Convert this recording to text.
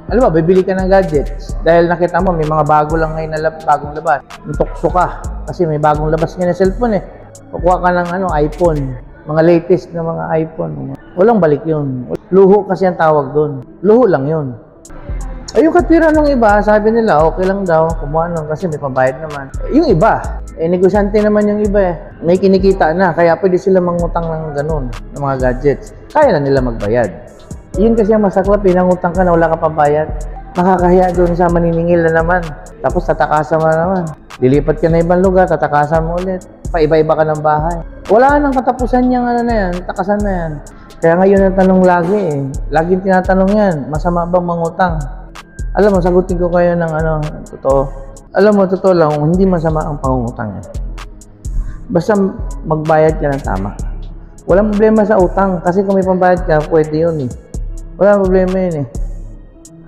Alam mo, bibili ka ng gadgets dahil nakita mo may mga bago lang ngayon na bagong labas. Tukso ka kasi may bagong labas ngayon na cellphone eh. Kukuha ka ng iPhone, mga latest na mga iPhone. Walang balik yun. Luho kasi ang tawag doon. Luho lang yun. Ay, yung katwira ng iba, sabi nila, okay lang daw, kumuha nun kasi may pabayad naman. Yung iba, negosyante naman yung iba eh. May kinikita na, kaya pwede sila mangutang ng ganun, ng mga gadgets. Kaya na nila magbayad. Yun kasi ang masaklap, pinangutang ka na wala ka pabayad. Makakahiya doon sa maniningil na naman. Tapos tatakasan mo na naman. Dilipat ka na ibang lugar, tatakasan mo ulit. Paiba-iba ka ng bahay. Wala nang katapusan niyang na yan, takasan na yan. Kaya ngayon ang tanong lagi eh. Laging tinatanong yan, masama bang mangutang? Alam mo, sagutin ko kayo ng totoo. Alam mo, totoo lang, hindi masama ang pangungutang eh. Basta magbayad ka ng tama. Walang problema sa utang kasi kung may pambayad ka, pwede yun eh. Wala problema yun eh.